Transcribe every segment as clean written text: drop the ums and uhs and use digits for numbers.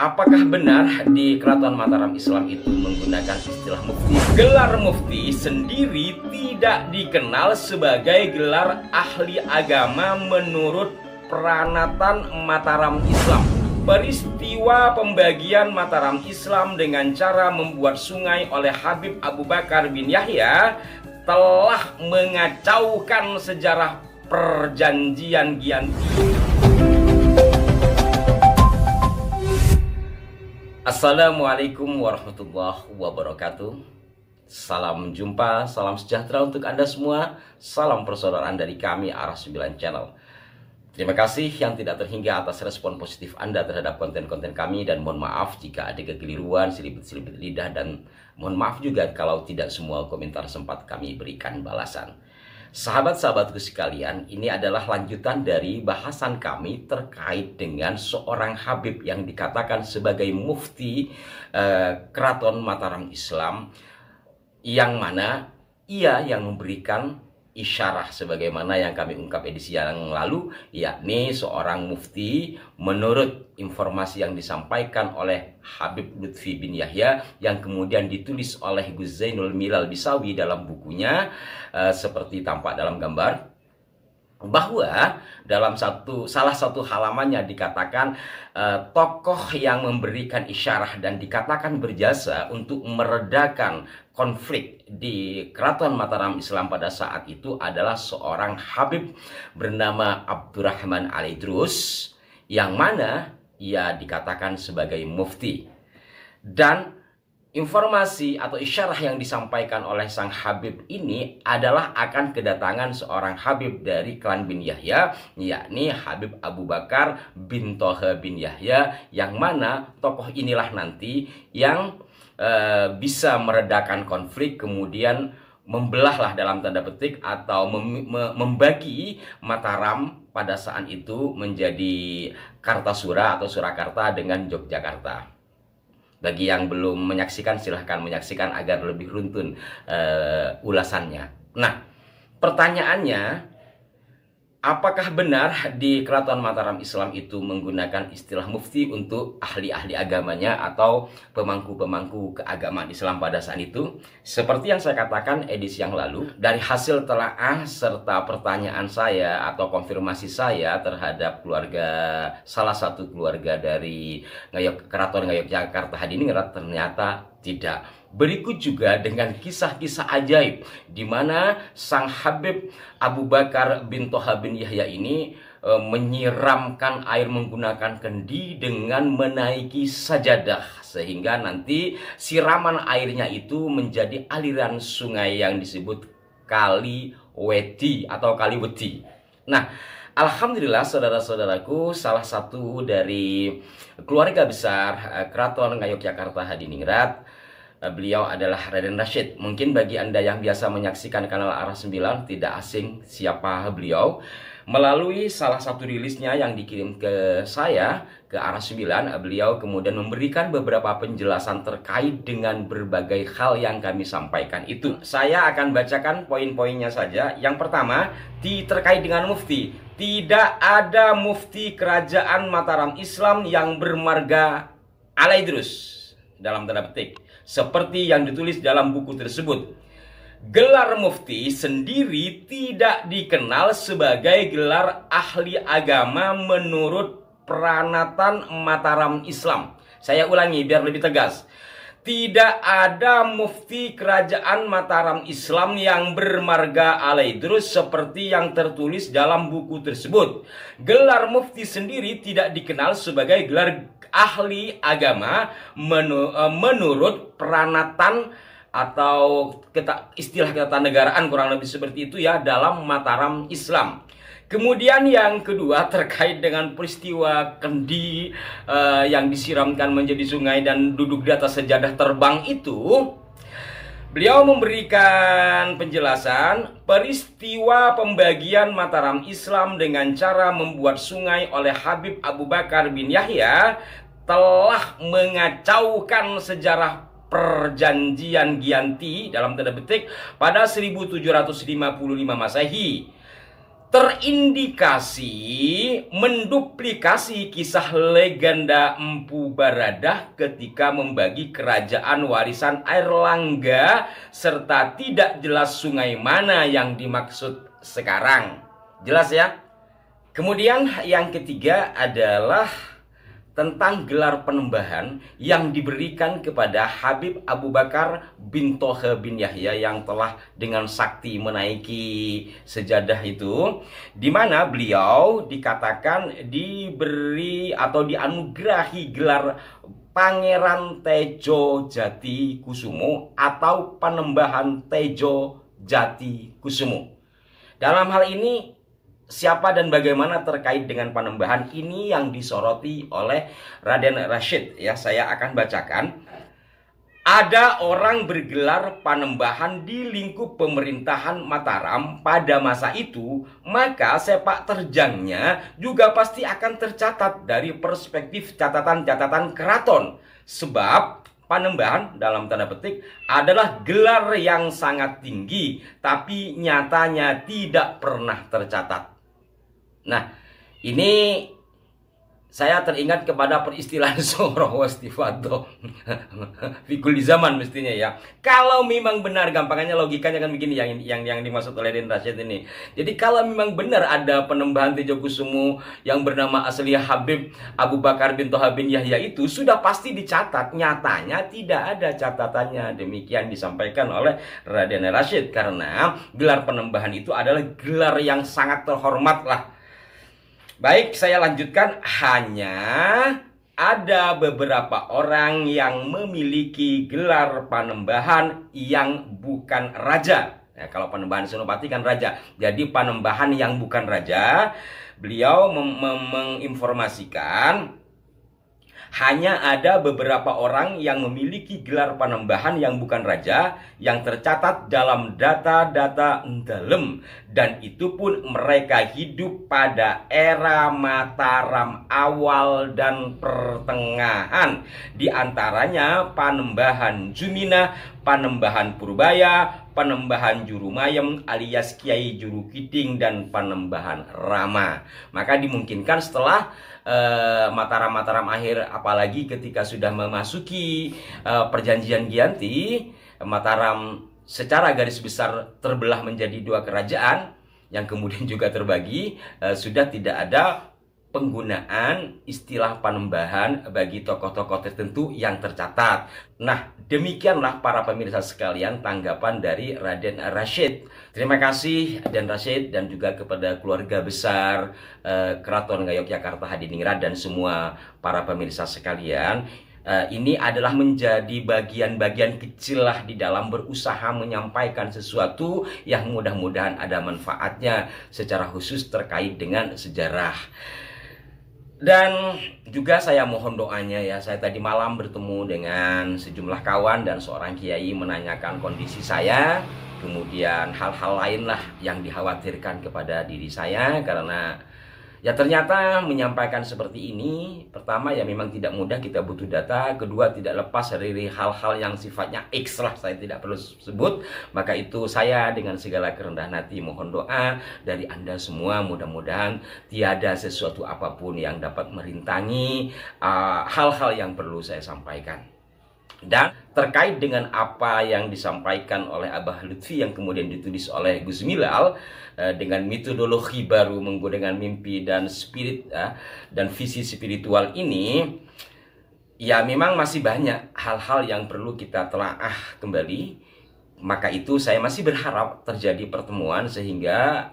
Apakah benar di Keraton Mataram Islam itu menggunakan istilah mufti? Gelar mufti sendiri tidak dikenal sebagai gelar ahli agama menurut peranatan Mataram Islam. Peristiwa pembagian Mataram Islam dengan cara membuat sungai oleh Habib Abu Bakar bin Yahya telah mengacaukan sejarah perjanjian Giyanti. Assalamualaikum warahmatullahi wabarakatuh. Salam jumpa, salam sejahtera untuk Anda semua. Salam persaudaraan dari kami Arah 9 Channel. Terima kasih yang tidak terhingga atas respon positif Anda terhadap konten-konten kami. Dan mohon maaf jika ada kekeliruan, selipit-selipit lidah. Dan mohon maaf juga kalau tidak semua komentar sempat kami berikan balasan. Sahabat-sahabatku sekalian, ini adalah lanjutan dari bahasan kami terkait dengan seorang Habib yang dikatakan sebagai mufti Keraton Mataram Islam, yang mana ia yang memberikan isyarah sebagaimana yang kami ungkap edisi yang lalu, yakni seorang mufti menurut informasi yang disampaikan oleh Habib Lutfi bin Yahya yang kemudian ditulis oleh Gus Zainul Milal Bisawi dalam bukunya, seperti tampak dalam gambar, bahwa dalam salah satu halamannya dikatakan tokoh yang memberikan isyarah dan dikatakan berjasa untuk meredakan konflik di Keraton Mataram Islam pada saat itu adalah seorang Habib bernama Abdurrahman Al-Idrus, yang mana ia dikatakan sebagai mufti. Dan informasi atau isyarah yang disampaikan oleh sang Habib ini adalah akan kedatangan seorang Habib dari klan bin Yahya, yakni Habib Abu Bakar bin Toha bin Yahya, yang mana tokoh inilah nanti yang bisa meredakan konflik, kemudian membelahlah dalam tanda petik atau membagi Mataram pada saat itu menjadi Kartasura atau Surakarta dengan Yogyakarta. Bagi yang belum menyaksikan, silahkan menyaksikan agar lebih runtun ulasannya. Nah, pertanyaannya, apakah benar di Keraton Mataram Islam itu menggunakan istilah mufti untuk ahli-ahli agamanya atau pemangku-pemangku keagamaan Islam pada saat itu? Seperti yang saya katakan edisi yang lalu, dari hasil telaah serta pertanyaan saya atau konfirmasi saya terhadap salah satu keluarga dari Keraton Ngayogyakarta Hadiningrat, ternyata tidak. Berikut juga dengan kisah-kisah ajaib di mana sang Habib Abu Bakar bin Toha bin Yahya ini menyiramkan air menggunakan kendi dengan menaiki sajadah, sehingga nanti siraman airnya itu menjadi aliran sungai yang disebut Kali Wedi atau Kali Wedi. Nah, alhamdulillah saudara-saudaraku, salah satu dari keluarga besar Keraton Ngayogyakarta Hadiningrat, beliau adalah Raden Rashid. Mungkin bagi Anda yang biasa menyaksikan kanal Arah 9 tidak asing siapa beliau. Melalui salah satu rilisnya yang dikirim ke saya, ke Arah 9, beliau kemudian memberikan beberapa penjelasan terkait dengan berbagai hal yang kami sampaikan itu. Saya akan bacakan poin-poinnya saja. Yang pertama, terkait dengan mufti. Tidak ada mufti kerajaan Mataram Islam yang bermarga Al-Idrus dalam tanda petik, seperti yang ditulis dalam buku tersebut. Gelar mufti sendiri tidak dikenal sebagai gelar ahli agama menurut peranatan Mataram Islam. Saya ulangi biar lebih tegas. Tidak ada mufti kerajaan Mataram Islam yang bermarga Al-Idrus seperti yang tertulis dalam buku tersebut. Gelar mufti sendiri tidak dikenal sebagai gelar ahli agama menurut peranatan atau istilah ketatanegaraan kurang lebih seperti itu ya dalam Mataram Islam. Kemudian yang kedua terkait dengan peristiwa kendi yang disiramkan menjadi sungai dan duduk di atas sejadah terbang itu, beliau memberikan penjelasan peristiwa pembagian Mataram Islam dengan cara membuat sungai oleh Habib Abu Bakar bin Yahya telah mengacaukan sejarah perjanjian Giyanti dalam tanda petik pada 1755 Masehi. terindikasi menduplikasi kisah legenda Empu Baradah ketika membagi kerajaan warisan Airlangga serta tidak jelas sungai mana yang dimaksud sekarang. Jelas ya? Kemudian yang ketiga adalah tentang gelar penembahan yang diberikan kepada Habib Abu Bakar bin Toha bin Yahya yang telah dengan sakti menaiki sejadah itu, di mana beliau dikatakan diberi atau dianugerahi gelar Pangeran Tejo Jati Kusumo atau Panembahan Tejo Jati Kusumo. Dalam hal ini siapa dan bagaimana terkait dengan panembahan ini yang disoroti oleh Raden Rashid, ya, saya akan bacakan. Ada orang bergelar panembahan di lingkup pemerintahan Mataram pada masa itu, maka sepak terjangnya juga pasti akan tercatat dari perspektif catatan-catatan keraton. Sebab panembahan dalam tanda petik adalah gelar yang sangat tinggi, tapi nyatanya tidak pernah tercatat. Nah, ini saya teringat kepada peristilahan Soroh Wastifato Fikul di zaman mestinya ya. Kalau memang benar, gampangannya logikanya kan begini yang dimaksud oleh Den Rashid ini. Jadi kalau memang benar ada penembahan Tejo Kusumo yang bernama asli Habib Abu Bakar bin Toha bin Yahya itu sudah pasti dicatat. Nyatanya tidak ada catatannya. Demikian disampaikan oleh Raden Rashid, karena gelar penembahan itu adalah gelar yang sangat terhormat lah. Baik, saya lanjutkan. Hanya ada beberapa orang yang memiliki gelar panembahan yang bukan raja. Nah, kalau panembahan Senopati kan raja. Jadi panembahan yang bukan raja, beliau menginformasikan hanya ada beberapa orang yang memiliki gelar panembahan yang bukan raja yang tercatat dalam data-data dalem, dan itu pun mereka hidup pada era Mataram awal dan pertengahan. Di antaranya Panembahan Jumina, Panembahan Purbaya, Panembahan Jurumayem alias Kiai Juru Kiting, dan Panembahan Rama. Maka dimungkinkan setelah Mataram akhir, apalagi ketika sudah memasuki perjanjian Giyanti, Mataram secara garis besar terbelah menjadi dua kerajaan yang kemudian juga terbagi, sudah tidak ada penggunaan istilah panembahan bagi tokoh-tokoh tertentu yang tercatat. Nah, demikianlah para pemirsa sekalian tanggapan dari Raden Rashid. Terima kasih Dan Rashid dan juga kepada keluarga besar Keraton Ngayogyakarta Hadiningrat dan semua para pemirsa sekalian. Ini adalah menjadi bagian-bagian kecil lah di dalam berusaha menyampaikan sesuatu yang mudah-mudahan ada manfaatnya secara khusus terkait dengan sejarah. Dan juga saya mohon doanya ya. Saya tadi malam bertemu dengan sejumlah kawan dan seorang kiai menanyakan kondisi saya, kemudian hal-hal lain lah yang dikhawatirkan kepada diri saya, karena ya ternyata menyampaikan seperti ini, pertama ya memang tidak mudah, kita butuh data. Kedua, tidak lepas dari hal-hal yang sifatnya X lah, saya tidak perlu sebut. Maka itu saya dengan segala kerendahan hati mohon doa dari Anda semua, mudah-mudahan tiada sesuatu apapun yang dapat merintangi hal-hal yang perlu saya sampaikan. Dan terkait dengan apa yang disampaikan oleh Abah Lutfi yang kemudian ditulis oleh Gus Milal dengan metodologi baru menggunakan mimpi dan spirit dan visi spiritual ini, ya memang masih banyak hal-hal yang perlu kita telaah kembali. Maka itu saya masih berharap terjadi pertemuan sehingga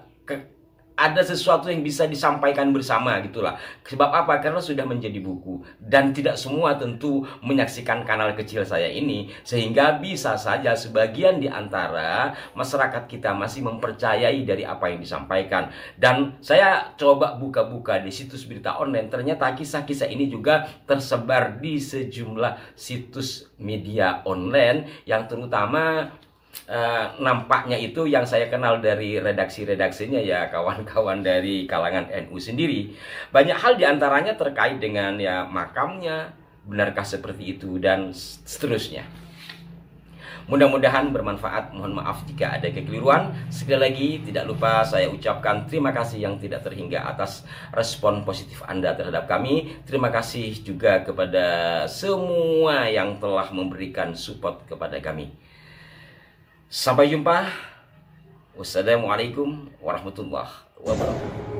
ada sesuatu yang bisa disampaikan bersama gitulah. Sebab apa? Karena sudah menjadi buku dan tidak semua tentu menyaksikan kanal kecil saya ini, sehingga bisa saja sebagian di antara masyarakat kita masih mempercayai dari apa yang disampaikan. Dan saya coba buka-buka di situs berita online, ternyata kisah-kisah ini juga tersebar di sejumlah situs media online yang terutama nampaknya itu yang saya kenal dari redaksi-redaksinya ya kawan-kawan dari kalangan NU sendiri. Banyak hal diantaranya terkait dengan ya makamnya, benarkah seperti itu dan seterusnya. Mudah-mudahan bermanfaat. Mohon maaf jika ada kekeliruan. Sekali lagi tidak lupa saya ucapkan terima kasih yang tidak terhingga atas respon positif Anda terhadap kami. Terima kasih juga kepada semua yang telah memberikan support kepada kami. Sampai jumpa. Wassalamualaikum warahmatullahi wabarakatuh.